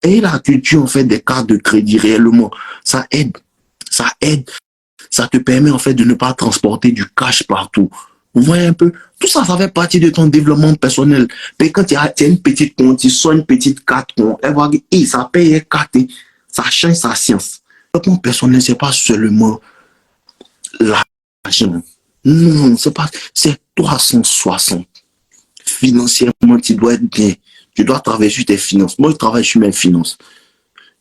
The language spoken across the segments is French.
Et la culture, en fait, des cartes de crédit réellement, ça aide. Ça aide. Ça te permet, en fait, de ne pas transporter du cash partout. Vous voyez un peu? Tout ça, ça fait partie de ton développement personnel. Mais quand tu as une petite compte, tu sors une petite carte, elle va dire, hey, ça paye carte, ça change sa science. Le développement personnel, c'est pas seulement l'argent. Non, c'est pas, c'est 360. Financièrement, tu dois être bien. Tu dois travailler sur tes finances. Moi, je travaille sur mes finances.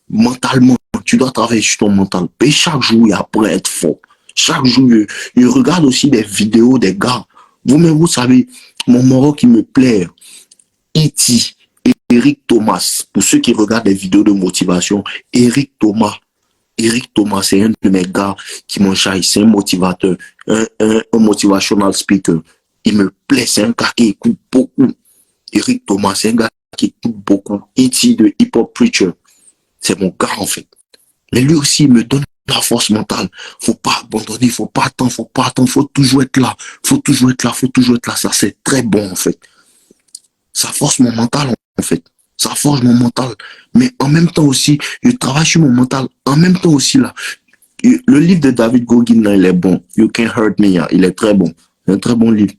Mentalement, tu dois travailler sur ton mental. Et chaque jour, il apprend à être fort. Chaque jour, je regarde aussi des vidéos des gars. Vous-même, vous savez, mon moro qui me plaît, E.T. Eric Thomas. Pour ceux qui regardent des vidéos de motivation, Eric Thomas. Eric Thomas, c'est un de mes gars qui m'enchaille. C'est un motivateur, un motivational speaker. Il me plaît, c'est un gars qui écoute beaucoup. Eric Thomas, c'est un gars qui écoute beaucoup. E.T. de Hip Hop Preacher. C'est mon gars, en fait. Mais lui aussi, il me donne la force mentale. Faut pas abandonner, faut pas attendre, faut toujours être là. Faut toujours être là, faut toujours être là. Ça, c'est très bon, en fait. Ça force mon mental, en fait. Ça forge mon mental. Mais en même temps aussi, je travaille sur mon mental. En même temps aussi, là, le livre de David Goggin, là, il est bon. You Can't Hurt Me, là, il est très bon. C'est un très bon livre.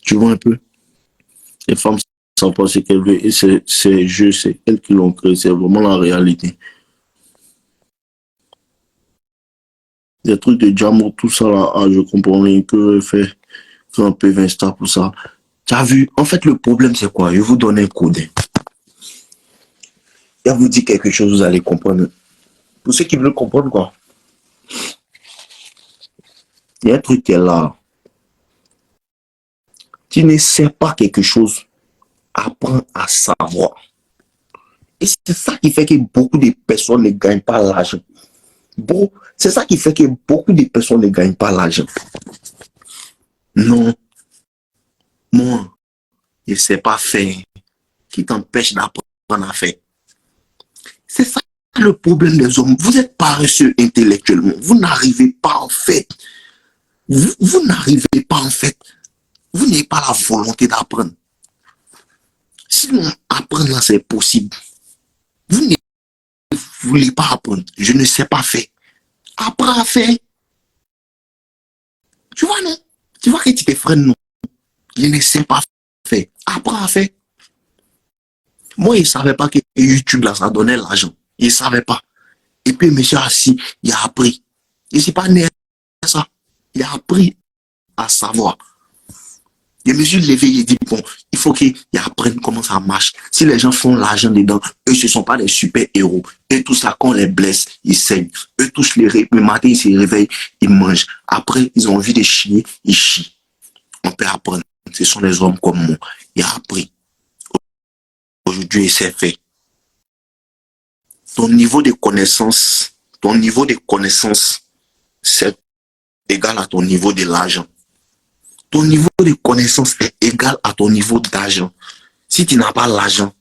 Tu vois un peu? Les femmes sans penser qu'elles veulent, et c'est jeux, c'est elles qui l'ont créé. C'est vraiment la réalité. Des trucs de Jamo, tout ça, là, ah, je comprends rien que fait un peu Insta pour ça. Tu as vu? En fait, le problème, c'est quoi? Je vous donne un code. Je vous dis quelque chose, vous allez comprendre. Pour ceux qui veulent comprendre, quoi. Il y a un truc qui est là. Tu ne sais pas quelque chose, apprends à savoir. Et c'est ça qui fait que beaucoup de personnes ne gagnent pas l'argent. Bon, c'est ça qui fait que beaucoup de personnes ne gagnent pas l'argent. Non, moi, je ne sais pas faire, qui t'empêche d'apprendre à faire. C'est ça le problème des hommes. Vous êtes paresseux intellectuellement. Vous n'arrivez pas en fait. Vous n'arrivez pas en fait. Vous n'avez pas la volonté d'apprendre. Sinon, apprendre là, c'est possible. Vous ne voulez pas apprendre. Je ne sais pas faire. Apprends à faire. Tu vois, non? Tu vois que tu te freines, non? Je ne sais pas faire. Apprends à faire. Moi, je ne savais pas que YouTube, là, ça donnait l'argent. Je ne savais pas. Et puis, monsieur assis, il a appris. Je ne suis pas né à ça. Il a appris à savoir. Je me suis levé, il dit, bon, il faut qu'ils apprennent comment ça marche. Si les gens font l'argent dedans, eux, ce ne sont pas des super-héros. Et tout ça, quand on les blesse, ils saignent. Eux, tous le matin, ils se réveillent, ils mangent. Après, ils ont envie de chier, ils chient. On peut apprendre. Ce sont des hommes comme moi. Il a appris. Aujourd'hui, c'est fait. Ton niveau de connaissance, c'est égal à ton niveau de l'argent. Ton niveau de connaissance est égal à ton niveau d'argent. Si tu n'as pas l'argent,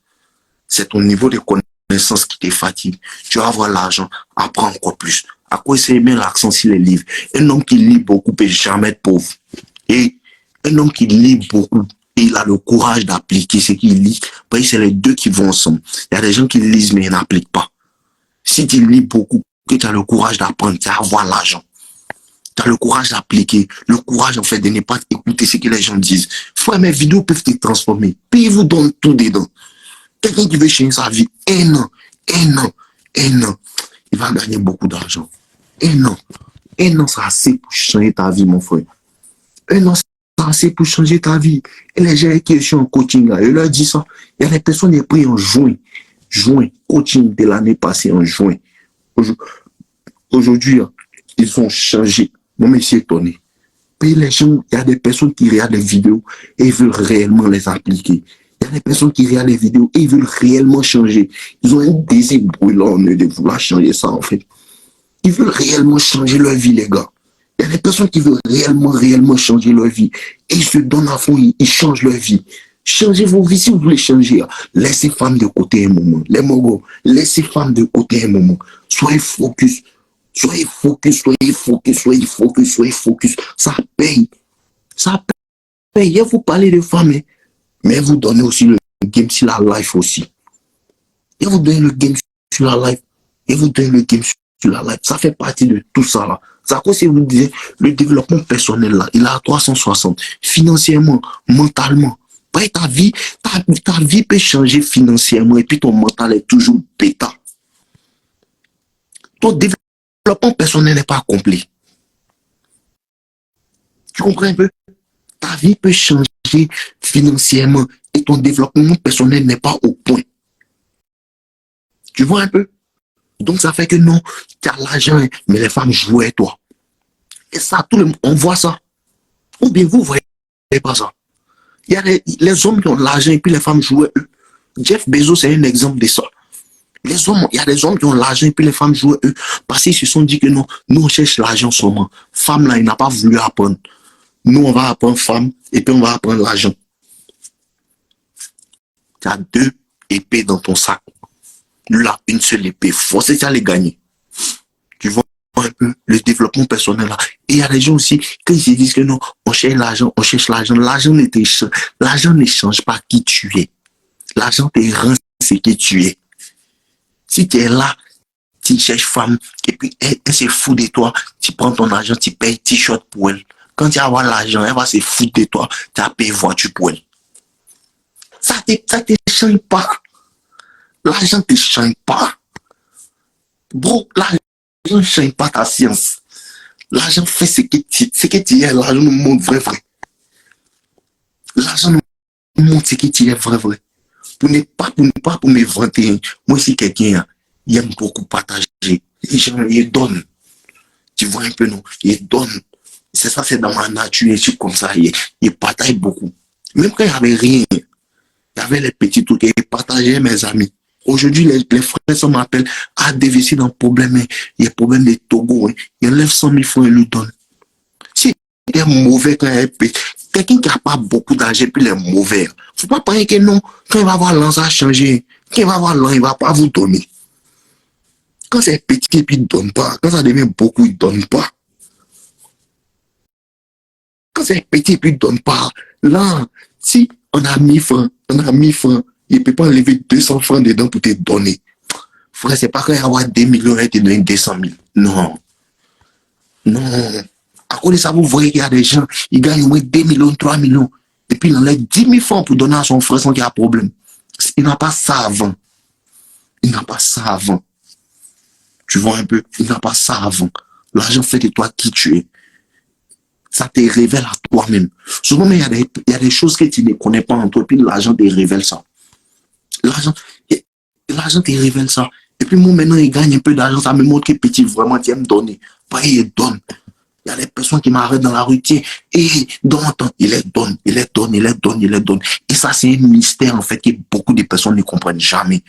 c'est ton niveau de connaissance qui te fatigue. Tu vas avoir l'argent, apprends encore plus. À quoi c'est bien l'accent sur les livres? Un homme qui lit beaucoup peut jamais être pauvre. Et un homme qui lit beaucoup, et il a le courage d'appliquer ce qu'il lit, parce que c'est les deux qui vont ensemble. Il y a des gens qui lisent mais ils n'appliquent pas. Si tu lis beaucoup, que tu as le courage d'apprendre, tu vas avoir l'argent. Tu as le courage d'appliquer, le courage en fait de ne pas écouter ce que les gens disent. Frère, mes vidéos peuvent te transformer. Puis ils vous donnent tout dedans. Quelqu'un qui veut changer sa vie, un an, il va gagner beaucoup d'argent. Un an, c'est assez pour changer ta vie, mon frère. Un an, c'est assez pour changer ta vie. Et les gens qui sont en coaching, là, je leur dis ça. Il y a des personnes qui ont pris en juin, coaching de l'année passée en juin. Aujourd'hui, ils ont changé. Moi, je suis étonné. Puis les gens, il y a des personnes qui regardent les vidéos et ils veulent réellement les appliquer. Il y a des personnes qui regardent les vidéos et ils veulent réellement changer. Ils ont un désir brûlant en eux de vouloir changer ça, en fait. Ils veulent réellement changer leur vie, les gars. Il y a des personnes qui veulent réellement changer leur vie. Et ils se donnent à fond, ils changent leur vie. Changez vos vies si vous voulez changer. Laissez femmes de côté un moment. Les mogos, laissez femmes de côté un moment. Soyez focus. Soyez focus. Ça paye. Ça paye. Vous parlez de femmes, mais vous donnez aussi le game sur la life aussi. Et vous donnez le game sur la life et vous donnez le game sur la life. Ça fait partie de tout ça là. C'est à cause que vous disiez, le développement personnel là, il est à 360. Financièrement, mentalement. Ouais, ta vie peut changer financièrement et puis ton mental est toujours bêta. Ton développement personnel n'est pas complet. Tu comprends un peu? Ta vie peut changer financièrement et ton développement personnel n'est pas au point. Tu vois un peu? Donc ça fait que non, tu as l'argent, mais les femmes jouent avec toi. Et ça, tout le monde, on voit ça. Ou bien vous ne voyez pas ça. Il y a les hommes qui ont l'argent et puis les femmes jouent avec eux. Jeff Bezos, c'est un exemple de ça. Les hommes, il y a des hommes qui ont l'argent et puis les femmes jouent avec eux. Parce qu'ils se sont dit que non, nous on cherche l'argent seulement. Femme là, il n'a pas voulu apprendre. Nous, on va apprendre femme et puis on va apprendre l'argent. Tu as 2 épées dans ton sac. Là, une seule épée. Forcément, tu les gagner. Tu vois un peu le développement personnel là. Et il y a des gens aussi, quand ils se disent que non, on cherche l'argent, on cherche l'argent. L'argent ne change pas qui tu es. L'argent te rend ce que tu es. Si tu es là, tu cherches femme, et puis elle se fout de toi, tu prends ton argent, tu payes t-shirt pour elle. Quand tu vas avoir l'argent, elle va se foutre de toi, tu as payé voiture pour elle. Ça te change pas. L'argent ne te change pas. Bro, l'argent ne change pas ta science. L'argent fait ce que tu es. L'argent nous montre vrai. L'argent nous montre ce que tu es vrai. Pour ne pas pour me vanter. Moi, si quelqu'un il aime beaucoup partager, les gens, il donne. Tu vois un peu, non? Il donne. C'est ça, c'est dans ma nature. Je suis comme ça. Il partage beaucoup. Même quand il n'y avait rien, il y avait les petits trucs. Il partageait mes amis. Aujourd'hui, les frères, ça m'appelle à dévisser dans le problème. Il y a problème de Togo. Il enlève 100 000 francs et lui donne. Si il est mauvais quand il est petit, quelqu'un qui n'a pas beaucoup d'argent, puis il est mauvais. Faut pas penser que non, quand il va avoir l'an, ça va changer. Quand il va avoir l'an, il ne va pas vous donner. Quand c'est petit et puis il ne donne pas, quand ça devient beaucoup, il ne donne pas. Quand c'est petit et puis il ne donne pas, là, si on a 1000 francs, il ne peut pas enlever 200 francs dedans pour te donner. Frère, c'est pas quand il va avoir 2 millions et te donner 200 000. Non. Non. À cause de ça, vous voyez qu'il y a des gens, ils gagnent au moins 2 millions, 3 millions. Et puis il enlève 10 000 francs pour donner à son frère sans qu'il y ait un problème. Il n'a pas ça avant. Tu vois un peu? Il n'a pas ça avant. L'argent fait de toi qui tu es. Ça te révèle à toi-même. Souvent, il y a des choses que tu ne connais pas en toi, puis l'argent te révèle ça. L'argent te révèle ça. Et puis moi, maintenant, il gagne un peu d'argent, ça me montre que petit, vraiment, tu aimes donner. Pas il donne. Il y a des personnes qui m'arrêtent dans la rue, tiens, et dans mon temps, il les donne. Et ça, c'est un mystère, en fait, que beaucoup de personnes ne comprennent jamais.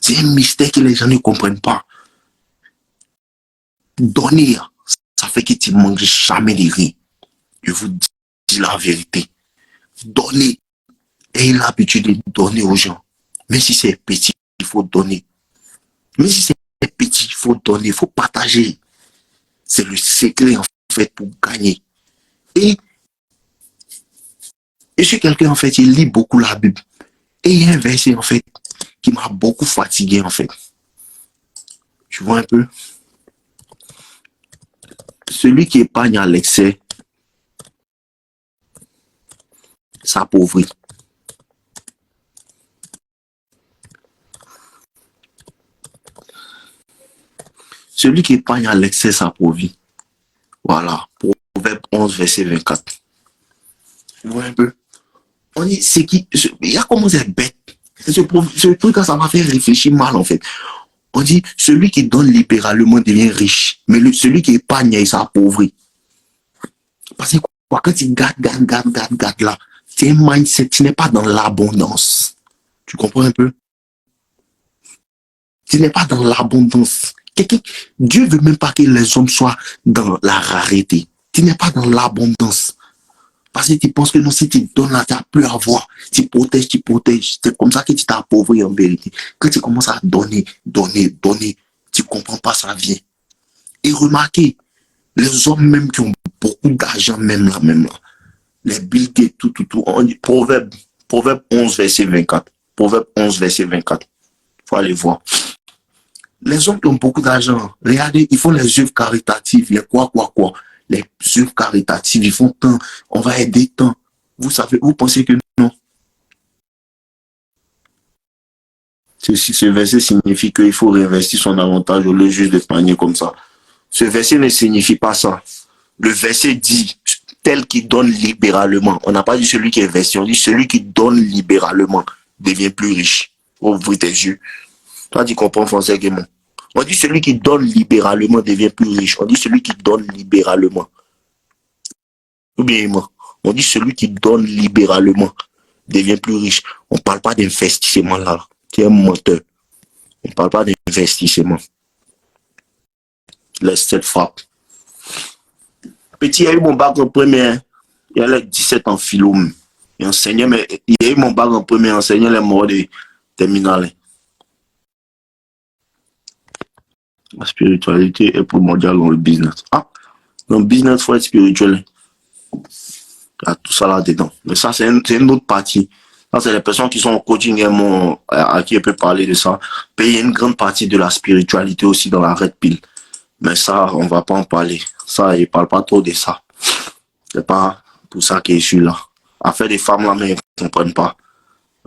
C'est un mystère que les gens ne comprennent pas. Donner, ça fait que tu ne manges jamais de rien. Je vous dis la vérité. Donner. Ayez l'habitude de donner aux gens. Même si c'est petit, il faut donner. Même si c'est petit, il faut donner, il faut partager. C'est le secret, en fait, pour gagner. Et je suis quelqu'un, en fait, il lit beaucoup la Bible. Et il y a un verset, en fait, qui m'a beaucoup fatigué, en fait. Tu vois un peu? Celui qui épargne à l'excès s'appauvrit. Celui qui épargne à l'excès s'appauvrit. Voilà. Proverbe 11, verset 24. Tu vois un peu? On dit, il a commencé à être bête. Ce truc, ça m'a fait réfléchir mal, en fait. On dit, celui qui donne libéralement devient riche. Mais celui qui épargne, il s'appauvrit. Parce que quoi, quand tu gardes là, c'est un mindset, tu n'es pas dans l'abondance. Tu comprends un peu? Tu n'es pas dans l'abondance. Dieu veut même pas que les hommes soient dans la rareté. Tu n'es pas dans l'abondance. Parce que tu penses que non, si tu donnes là, tu n'as plus à avoir. Tu protèges. C'est comme ça que tu t'appauvris en vérité. Quand tu commences à donner, tu comprends pas, ça vient. Et remarquez, les hommes même qui ont beaucoup d'argent, même là, les Bill Gates, tout, on dit Proverbe 11, verset 24. Proverbe 11, verset 24. Il faut aller voir. Les hommes qui ont beaucoup d'argent, regardez, ils font les œuvres caritatives, les quoi. Les œuvres caritatives, ils font tant, on va aider tant. Vous savez, vous pensez que non. Ce verset signifie qu'il faut réinvestir son avantage au lieu juste d'épargner comme ça. Ce verset ne signifie pas ça. Le verset dit tel qui donne libéralement. On n'a pas dit celui qui investit, on dit celui qui donne libéralement devient plus riche. Ouvre tes yeux. Toi, tu comprends français que moi. On dit celui qui donne libéralement devient plus riche. On dit celui qui donne libéralement. Ou bien moi. On dit celui qui donne libéralement devient plus riche. On ne parle pas d'investissement là. Tu es un menteur. On ne parle pas d'investissement. Laisse cette frappe. Petit, il y a eu mon bac en première. Il y a 17 en philo. Il enseignait, mais il y a eu mon bac en première. Il enseignait les mots des terminales. La spiritualité est primordiale dans le business. Ah, dans le business, il faut être spirituel. Il y a tout ça là-dedans. Mais ça, c'est une autre partie. Ça, c'est les personnes qui sont en coaching à qui on peut parler de ça. Mais il y a une grande partie de la spiritualité aussi dans la Red Pill. Mais ça, on ne va pas en parler. Ça, il ne parle pas trop de ça. C'est pas pour ça qu'il est celui là. Affaire des femmes là, mais ils ne comprennent pas.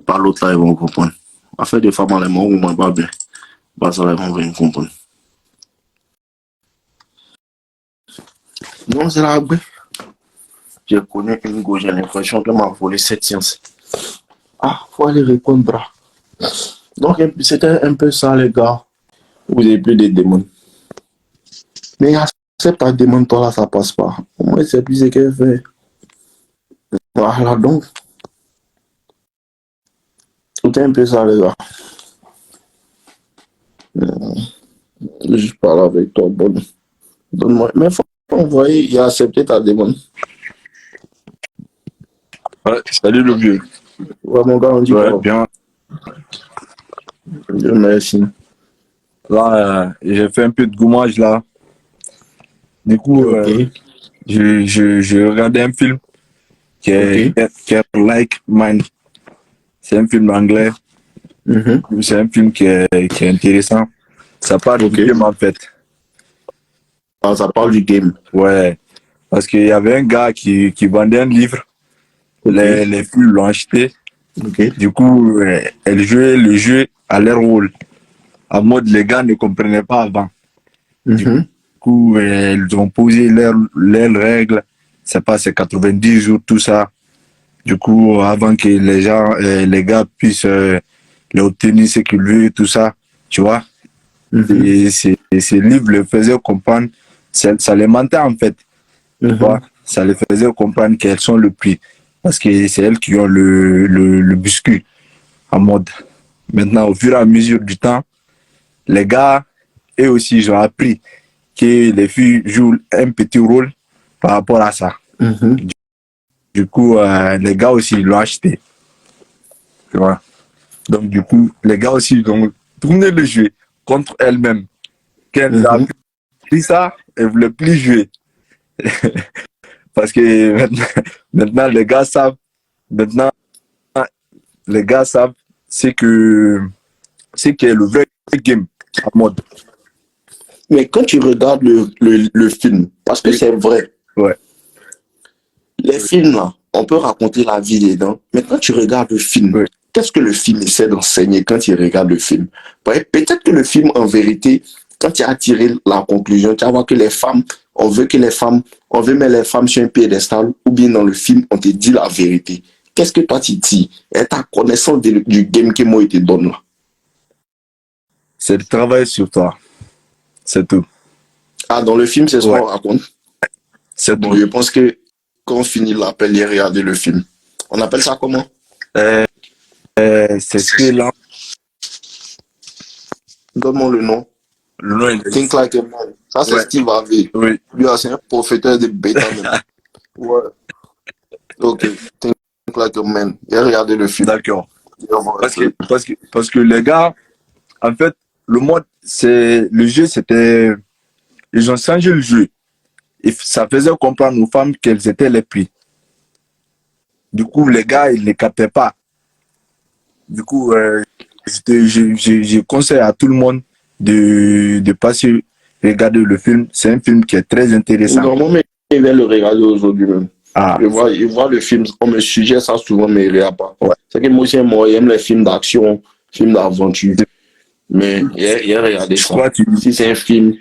Par l'autre là, ils vont comprendre. Affaire des femmes là, ils ne comprennent pas bien. Bah, ça, ils vont bien comprendre. Non, c'est là, je connais une go, j'ai l'impression qu'elle m'a volé cette science. Ah, faut aller répondre, bras. Donc, c'était un peu ça, les gars. Vous avez plus de démons. Mais accepte ta demande, toi là, ça passe pas. Moi, c'est plus ce qu'elle fait. Voilà, donc. C'était un peu ça, les gars. Je parle avec toi, bon. Donne-moi. Mais faut envoyer, il a accepté ta demande. Ouais, salut le vieux. Ouais, mon gars, on dit Ouais, quoi? bien. Dieu merci. Là, j'ai fait un peu de gommage là. Du coup, Ok. je regardais un film qui est, Ok. qui est Like Mine. C'est un film anglais. Mhm. C'est un film qui est intéressant. Ça parle Ok. du game en fait. Ah, ça parle du game. Ouais. Parce qu'il y avait un gars qui vendait un livre. Ok. Les filles l'ont acheté. Ok. Du coup, elle jouait le jeu à leur rôle. En mode, les gars ne comprenaient pas avant. Du Mhm. coup, elles ont posé leurs règles. C'est pas, c'est 90 jours, tout ça. Du coup, avant que les gens, les gars puissent les obtenir ce qu'ils veulent, tout ça, tu vois. Mhm. Et ces livres les faisaient comprendre, ça les mentait en fait, tu vois. Mhm. Ça les faisait comprendre qu'elles sont le prix. Parce que c'est elles qui ont le biscuit en mode. Maintenant, au fur et à mesure du temps, les gars, eux aussi, ils ont appris que les filles jouent un petit rôle par rapport à ça. Mhm. Du coup, les gars aussi, ils l'ont acheté. Tu vois. Donc, du coup, les gars aussi, ils ont tourné le jeu contre elles-mêmes. Quand elles ont Mhm. appris ça, elles ne voulaient plus jouer. Parce que maintenant, les gars savent, maintenant, les gars savent c'est que le vrai game en mode. Mais quand tu regardes le film, parce que Oui. c'est vrai, Ouais. les films là, on peut raconter la vie dedans, mais quand tu regardes le film, Oui. qu'est-ce que le film essaie d'enseigner quand tu regardes le film? Ouais, peut-être que le film, en vérité, quand tu as tiré la conclusion, tu vas voir que les femmes, on veut mettre les femmes sur un piédestal, ou bien dans le film, on te dit la vérité. Qu'est-ce que toi tu dis? Et ta connaissance du game que moi il te donne là. C'est de travailler sur toi. C'est tout. Ah, dans le film, c'est ce Ouais. qu'on raconte. C'est Bon, tout. je pense que quand on finit l'appel, il regarder le film. On appelle ça comment? Euh, c'est ce que là, Donne-moi le nom. le nom est. Think Like a Man. Ça, c'est Ouais. Steve Harvey. Oui. Lui, c'est un professeur de bêta même. Ouais. Ok. Think Like a Man. Il a regardé le film. D'accord. Il va voir un peu. Parce que les gars, en fait, le jeu, c'était, ils ont changé le jeu. Et ça faisait comprendre aux femmes qu'elles étaient les prix. Du coup, les gars, ils ne captaient pas. Du coup, je conseille à tout le monde de passer regarder le film. C'est un film qui est très intéressant. Non, mais je vais le regarder aujourd'hui même. Ah, Je vois le film, comme un sujet, ça souvent me regarde pas. ouais. C'est que moi aussi, moi, j'aime les films d'action, films d'aventure. Mais il a regardé Je ça. crois que Si c'est un film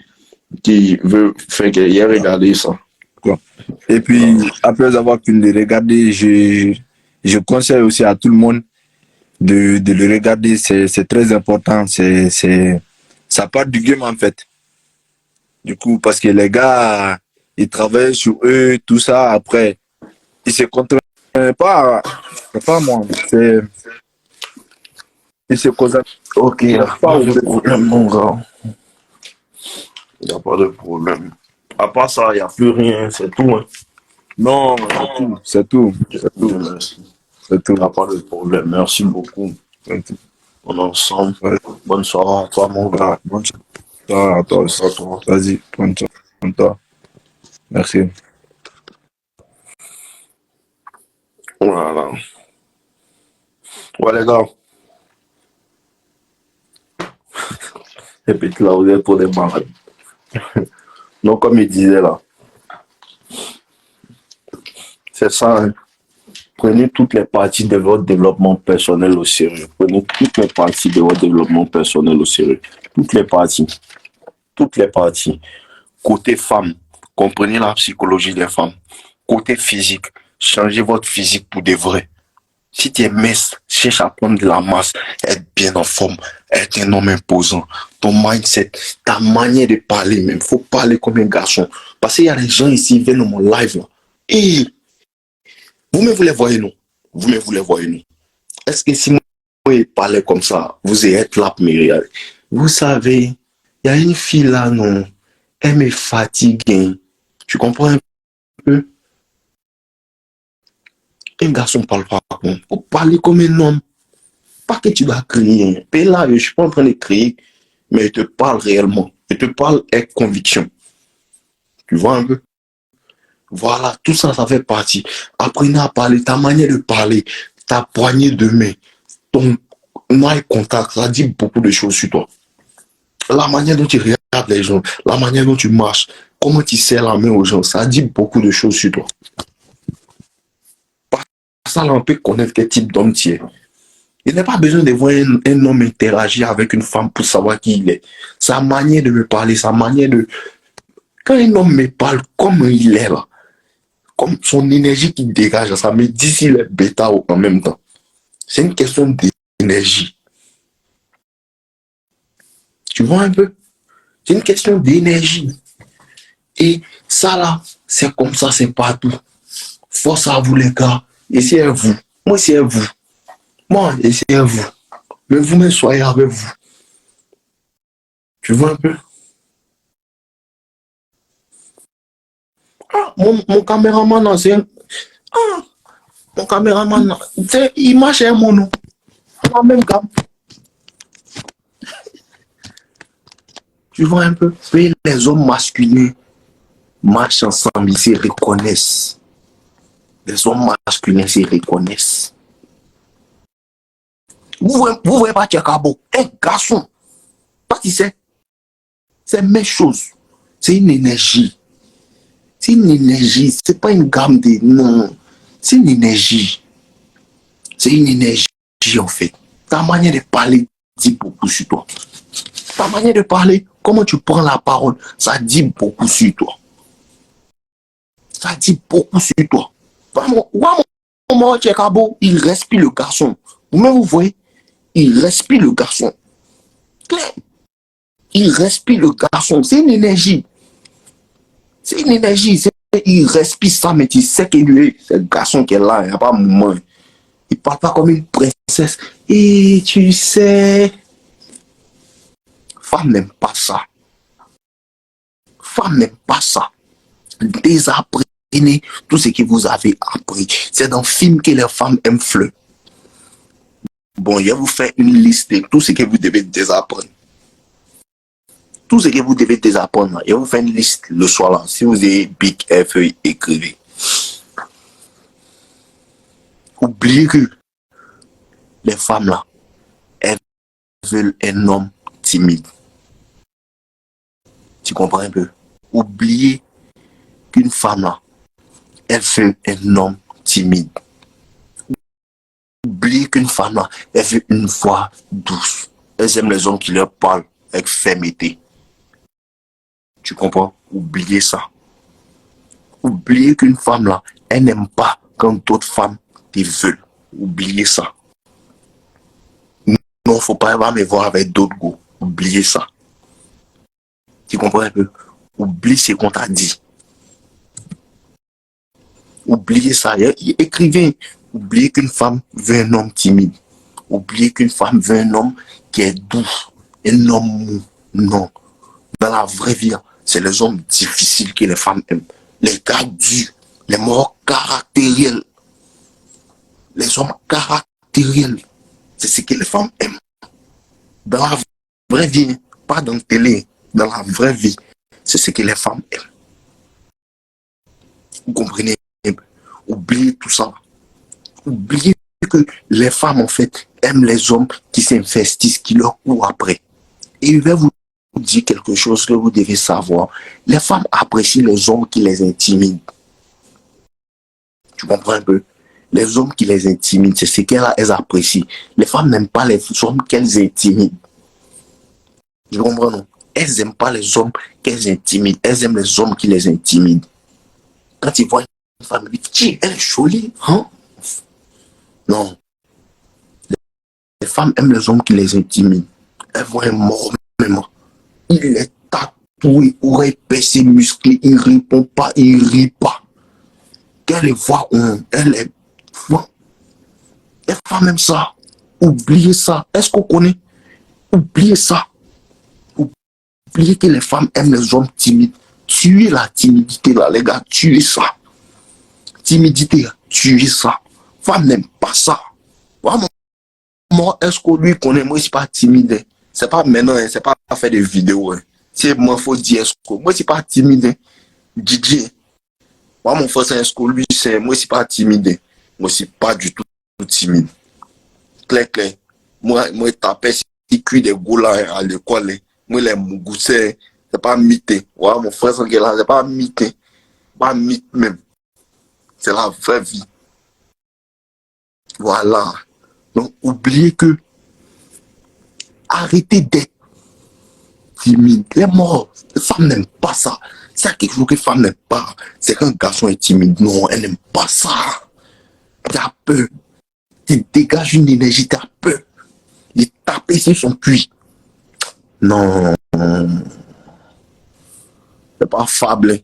qui veut faire que il a regardé ça. quoi. Et puis, après avoir pu le regarder, je conseille aussi à tout le monde de le regarder. C'est très important. Ça part du game, en fait. Du coup, parce que les gars, ils travaillent sur eux, tout ça. Après, ils se contraignent pas. C'est pas moi. Ils se contraignent Ok, il n'y a pas pas au de fait. problème, mon gars. Il n'y a pas de problème. À part ça, il n'y a plus rien, c'est tout. Hein. Non, c'est tout. C'est tout. C'est tout, merci. C'est Il n'y a tout. pas de problème. Merci beaucoup. C'est tout. On est ensemble. Ouais. Bonne soirée à toi, mon gars. Bonne soirée à toi Bonne aussi. soirée à toi. Vas-y, prends soin de toi. Merci. Voilà. Ouais, les gars. Répète là, vous êtes pour des malades. Donc, comme il disait là, c'est ça. Hein. Prenez toutes les parties de votre développement personnel au sérieux. Prenez toutes les parties de votre développement personnel au sérieux. Toutes les parties. Toutes les parties. Côté femme, comprenez la psychologie des femmes. Côté physique, changez votre physique pour de vrai. Si tu es mince, cherche à prendre de la masse, être bien en forme, être un homme imposant. Ton mindset, ta manière de parler même. Faut parler comme un garçon. Parce qu'il y a des gens ici, ils viennent dans mon live là. Et vous-même vous les voyez non? Vous-même vous les voyez non? Est-ce que si moi je parlais comme ça, vous allez être là pour me regarder? Vous savez, il y a une fille là, non? Elle me fatigue. Hein. Tu comprends un peu? Un garçon parle pas comme. Faut parler comme un homme. Pas que tu vas crier. Et là, je suis pas en train de crier, mais je te parle réellement. Je te parle avec conviction. Tu vois un peu? Voilà, tout ça, ça fait partie. Apprenez à parler, ta manière de parler, ta poignée de main, ton eye contact, ça dit beaucoup de choses sur toi. La manière dont tu regardes les gens, la manière dont tu marches, comment tu serres la main aux gens, ça dit beaucoup de choses sur toi. Par ça, là, on peut connaître quel type d'homme tu es. Il n'a pas besoin de voir un homme interagir avec une femme pour savoir qui il est. Sa manière de me parler, sa manière de... Quand un homme me parle comme il est là, comme son énergie qu'il dégage, ça me dit s'il est bêta en même temps. C'est une question d'énergie. Tu vois un peu? C'est une question d'énergie. Et ça là, c'est comme ça, c'est partout. Force à vous les gars. Et c'est à vous. Moi, c'est à vous. Moi, et c'est à vous. Mais vous-même soyez avec vous. Tu vois un peu? Ah, mon caméraman, là, c'est un... Ah, mon caméraman, là, il marche à mon nom. La même gamme. Tu vois un peu? Et les hommes masculins marchent ensemble, ils se reconnaissent. Les hommes masculins se reconnaissent. Vous voyez pas Tchakabo, un garçon, pas tu sais, c'est la même chose. C'est une énergie. C'est une énergie, c'est pas une gamme de... Non, c'est une énergie. C'est une énergie en fait. Ta manière de parler dit beaucoup sur toi. Ta manière de parler, comment tu prends la parole, ça dit beaucoup sur toi. Ça dit beaucoup sur toi. Vraiment, Tchekabo, il respire le garçon. Vous-même, vous voyez, il respire le garçon. Claire. Il respire le garçon. C'est une énergie. C'est une énergie. Il respire ça, mais tu sais qu'il est le garçon qui est là. Il n'y a pas de moment. Il ne parle pas comme une princesse. Et tu sais, femme n'aime pas ça. Femme n'aime pas ça. Désapprenez tout ce que vous avez appris. C'est dans le film que les femmes aiment fleur. Bon, je vais vous faire une liste de tout ce que vous devez désapprendre. Tout ce que vous devez désapprendre, je vais vous faire une liste le soir là. Si vous avez Big F, écrivez. Oubliez que les femmes là, elles veulent un homme timide. Tu comprends un peu? Oubliez qu'une femme, là, elle veut un homme timide. Oubliez qu'une femme, là, elle veut une voix douce. Elles aiment les hommes qui leur parlent avec fermeté. Tu comprends? Oubliez ça. Oubliez qu'une femme, là, elle n'aime pas quand d'autres femmes te veulent. Oubliez ça. Non, faut pas me voir avec d'autres goûts. Oubliez ça. Tu comprends un peu? Oublie ce qu'on t'a dit. Oubliez ça. Écrivez. Oubliez qu'une femme veut un homme timide. Oubliez qu'une femme veut un homme qui est doux. Un homme mou. Non. Dans la vraie vie, c'est les hommes difficiles que les femmes aiment. Les gars durs. Les morts caractériels. Les hommes caractériels. C'est ce que les femmes aiment. Dans la vraie vie, pas dans la télé, dans la vraie vie, c'est ce que les femmes aiment. Vous comprenez? Oubliez tout ça. Oubliez que les femmes, en fait, aiment les hommes qui s'investissent, qui leur courent après. Et je vais vous dire quelque chose que vous devez savoir. Les femmes apprécient les hommes qui les intimident. Tu comprends un peu? Les hommes qui les intimident, c'est ce qu'elles apprécient. Les femmes n'aiment pas les hommes qu'elles intimident. Tu comprends, non? Elles n'aiment pas les hommes qu'elles intimident. Elles aiment les hommes qui les intimident. Quand ils voient une femme, ils disent, elle est jolie, hein? Non. Les femmes aiment les hommes qui les intimident. Elles voient un mort même. Il est tatoué, oreille percée, musclé, il ne répond pas, il ne rit pas. Qu'elle les voit, elle est... Les femmes aiment ça. Oubliez ça. Est-ce qu'on connaît? Oubliez ça. Oubliez que les femmes aiment les hommes timides. Tuez la timidité là, les gars. Tuez ça. Timidité, tuez ça. Femme n'aime pas ça. Moi, est-ce qu'on lui connaît? Moi, je ne suis pas timide. C'est pas maintenant, c'est pas à faire des vidéos. C'est moi, il faut dire est-ce que. Moi, je ne suis pas timide. DJ. Moi, mon frère, c'est est-ce que lui, c'est. Moi, je ne suis pas timide. Moi, je ne suis pas du tout timide. Clair, clair. Moi, je tapais si cuit des goulas à l'école. Moi, les mougous, c'est pas mythe. Ouais, mon frère, c'est pas mythe. Pas mythe même. C'est la vraie vie. Voilà. Donc, oubliez que arrêtez d'être timide. Les morts, les femmes n'aiment pas ça. C'est quelque chose que les femmes n'aiment pas. C'est qu'un garçon est timide. Non, elle n'aime pas ça. Tu as peur. Tu dégages une énergie, tu as peur. Il taper sur son puits. Non. C'est pas fable.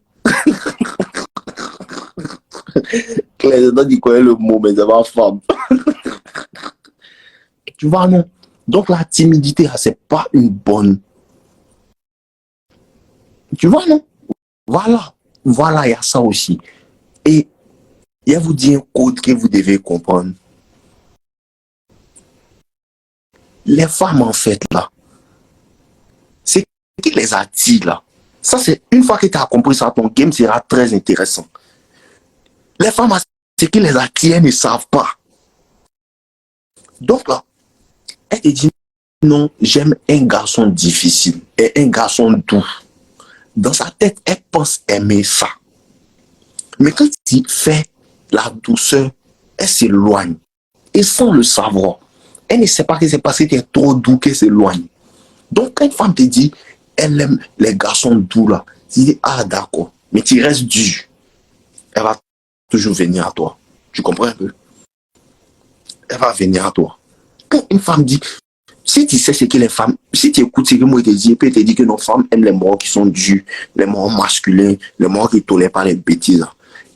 Claire, je dois dire quoi est le mot, mais c'est pas fable. Tu vois, non? Donc la timidité, c'est pas une bonne. Tu vois, non? Voilà. Voilà, il y a ça aussi. Et il y a vous dire un code que vous devez comprendre. Les femmes, en fait, là, c'est qui les attire, là. Ça, c'est une fois que tu as compris ça, ton game sera très intéressant. Les femmes, c'est qui les attire, elles ne savent pas. Donc, là, elle te dit, non, j'aime un garçon difficile et un garçon doux. Dans sa tête, elle pense aimer ça. Mais quand il fait la douceur, elle s'éloigne. Et sans le savoir, elle ne sait pas que c'est parce que tu es trop doux qu'elle s'éloigne. Donc, quand une femme te dit, elle aime les garçons doux là, tu dis, ah d'accord, mais tu restes dur. Elle va toujours venir à toi. Tu comprends un peu? Elle va venir à toi. Quand une femme dit, si tu sais ce que les femmes, si tu écoutes ce que moi je te dis, et puis elle te dit que nos femmes aiment les morts qui sont durs, les morts masculins, les morts qui ne tolèrent pas les bêtises.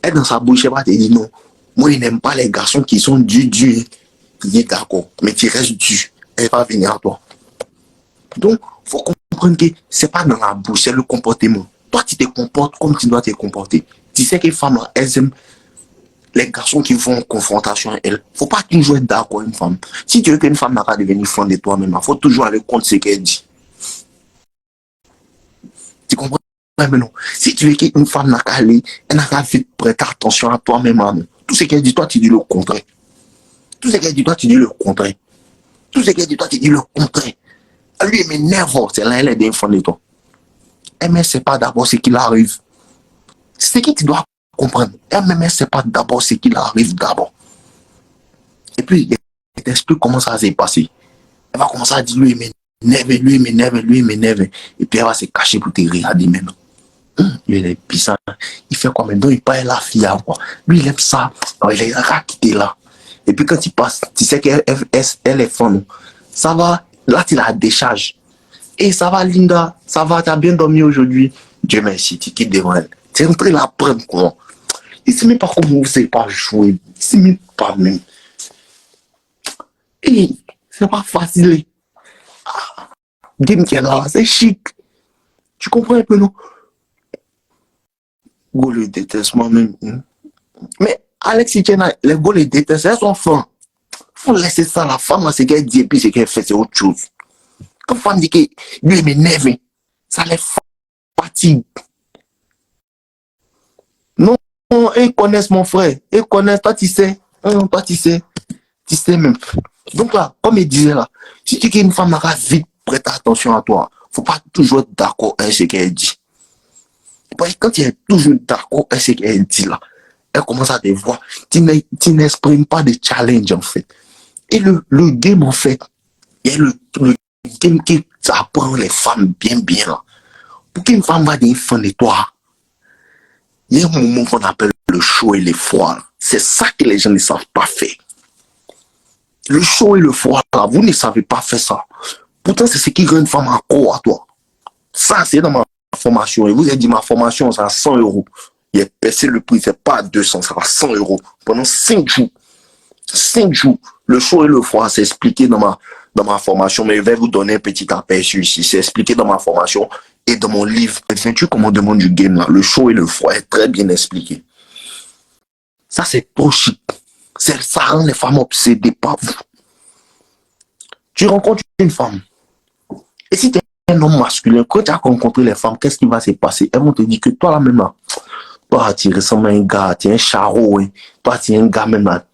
Elle dans sa bouche, elle va te dire non, moi je n'aime pas les garçons qui sont durs. Tu dis d'accord, mais tu restes dur. Elle va venir à toi. Donc, il faut comprendre que ce n'est pas dans la bouche, c'est le comportement. Toi, tu te comportes comme tu dois te comporter. Tu sais que les femmes, elles aiment les garçons qui vont en confrontation à elles. Il ne faut pas toujours être d'accord avec une femme. Si tu veux qu'une femme n'a pas devenir fan de toi-même, il faut toujours aller contre ce qu'elle dit. Tu comprends? Mais non. Si tu veux qu'une femme n'a qu'à aller, elle n'a qu'à vite prêter attention à toi-même. Tout ce qu'elle dit, toi, tu dis le contraire. Tout ce qu'elle dit, toi, tu dis le contraire. Tout ce qu'elle dit, toi, tu dis le contraire. Lui, il m'énerve. C'est là, elle est des fans de toi. mais c'est pas d'abord ce qu'il arrive. C'est qui tu dois comprendre. Mais c'est pas d'abord ce qu'il arrive d'abord. Et puis, elle t'explique comment ça s'est passé. Elle va commencer à dire, lui, il m'énerve. Et puis, elle va se cacher pour te regarder maintenant. Lui, il est puissant. Il fait quoi maintenant? Il parle à la fille, quoi. Lui, il aime ça. Alors, il est raquité là. Et puis, quand il passe, tu sais qu'elle est fan. Ça va, là, tu la décharges. Et ça va, Linda, ça va, tu as bien dormi aujourd'hui. Dieu merci, tu quittes devant elle. Tu es en train de la prendre, quoi. Il ne sait même pas comment vous ne savez pas jouer. Il ne sait même pas même. Et c'est pas facile. Game qui est là, c'est chic. Tu comprends un peu, non? Go le déteste moi-même. Mais Alex et Jenna, les go les détestent, elles sont fins. Faut laisser ça, la femme, c'est qu'elle dit et puis c'est qu'elle fait, c'est autre chose. Quand la femme dit que lui m'énerve, ça les fatigue. Non, ils connaissent mon frère. Ils connaissent, toi tu sais. Toi tu sais. Tu sais même. Donc là, comme il disait là, si tu es une femme, là, vite prête attention à toi. Faut pas toujours être d'accord avec ce qu'elle dit. Parce que quand tu es toujours d'accord avec ce qu'elle dit là, elle commence à te voir. Tu n'exprimes pas de challenge en fait. Et le game en fait, il y a le game qui apprend les femmes bien là. Pour qu'une femme va devenir fan de toi, il y a un moment qu'on appelle le chaud et le froid. C'est ça que les gens ne savent pas faire. Le chaud et le froid, là, vous ne savez pas faire ça. Pourtant, c'est ce qui rend une femme accro à toi. Ça, c'est dans ma formation. Et vous avez dit, ma formation, c'est à 100 €. Il a baissé le prix, c'est pas à 200, c'est à 100 €. Pendant 5 jours. 5 jours. Le chaud et le froid, c'est expliqué dans ma formation. Mais je vais vous donner un petit aperçu ici. C'est expliqué dans ma formation et dans mon livre. Les 28 commandements du game, là. Le chaud et le froid est très bien expliqué. Ça, c'est trop chic. Ça rend les femmes obsédées par vous. Tu rencontres une femme. Et si tu es un homme masculin, quand tu as rencontré les femmes, qu'est-ce qui va se passer? Elles vont te dire que toi, là, même là, toi, tu ressembles à un gars, tu es un charreau, hein. Toi, tu es un gars, même là,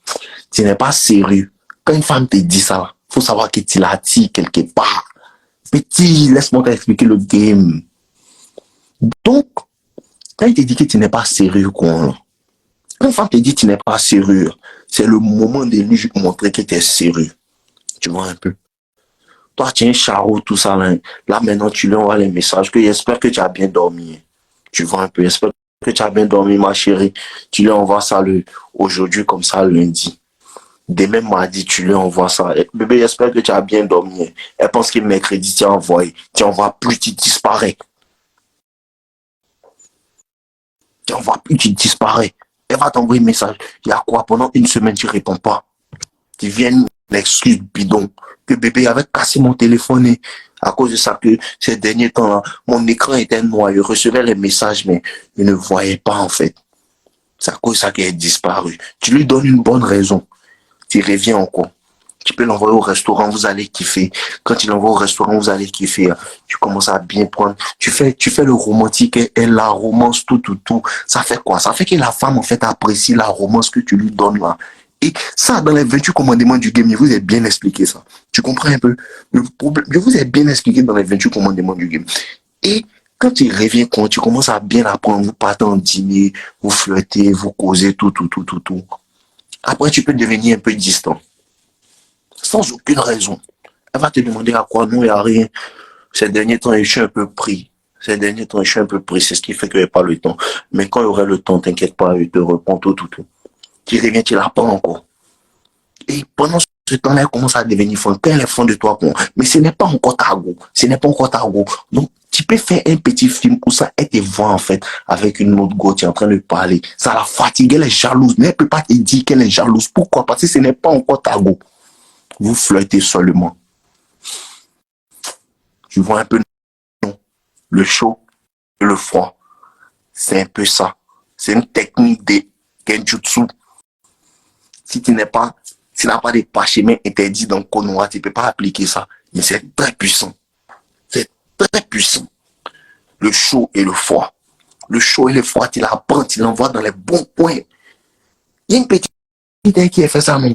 tu n'es pas sérieux. Quand une femme te dit ça, il faut savoir que tu l'attires quelque part. Petit, laisse-moi t'expliquer le game. Donc, quand il te dit que tu n'es pas sérieux, quoi, là, quand une femme te dit que tu n'es pas sérieux, c'est le moment de lui montrer que tu es sérieux. Tu vois un peu? Toi, tu es un charreau, tout ça. Là, maintenant, tu lui envoies les messages que j'espère que tu as bien dormi. Tu vois un peu? J'espère que tu as bien dormi, ma chérie. Tu lui envoies ça aujourd'hui, comme ça, lundi. Demain, mardi, tu lui envoies ça. Bébé, j'espère que tu as bien dormi. Elle pense que mercredi, tu as envoyé. Tu envoies plus, tu disparais. Tu envoies plus, tu disparais. Elle va t'envoyer un message. Il y a quoi? Pendant une semaine, tu ne réponds pas. Tu viens l'excuse bidon que bébé avait cassé mon téléphone et à cause de ça que ces derniers temps-là, mon écran était noir. Je recevais les messages, mais je ne voyais pas en fait. C'est à cause de ça qu'elle est disparue. Tu lui donnes une bonne raison. Tu reviens encore. Tu peux l'envoyer au restaurant, vous allez kiffer. Quand tu l'envoies au restaurant, vous allez kiffer. Tu commences à bien prendre. Tu fais le romantique et la romance, tout. Ça fait quoi? Ça fait que la femme, en fait, apprécie la romance que tu lui donnes là. Et ça, dans les 28 commandements du game, je vous ai bien expliqué ça. Tu comprends un peu? Le problème, je vous ai bien expliqué dans les 28 commandements du game. Et quand tu reviens, quand tu commences à bien apprendre, vous partez en dîner, vous flirtez, vous causez, tout. Après, tu peux devenir un peu distant. Sans aucune raison. Elle va te demander à quoi? Non, il n'y a rien. Ces derniers temps, je suis un peu pris. C'est ce qui fait que je n'ai pas le temps. Mais quand il y aura le temps, t'inquiète pas, je te réponds tout. Tu reviens, tu la prends encore. Et pendant ce temps-là, elle commence à devenir fond. Quand elle est fond de toi, bon, mais ce n'est pas encore ta go. Donc, tu peux faire un petit film où ça, elle te voit en fait avec une autre go, tu es en train de parler. Ça la fatigue, elle est jalouse. Mais elle ne peut pas te dire qu'elle est jalouse. Pourquoi? Parce que ce n'est pas encore ta go. Vous flirtez seulement. Tu vois un peu le chaud et le froid. C'est un peu ça. C'est une technique de Genjutsu. Si tu n'as pas des parchemins interdits dans Konoha, tu ne peux pas appliquer ça. Mais c'est très puissant. C'est très puissant. Le chaud et le froid. Le chaud et le froid, tu l'apprends, tu l'envoies dans les bons points. Il y a une petite idée qui a fait ça, non?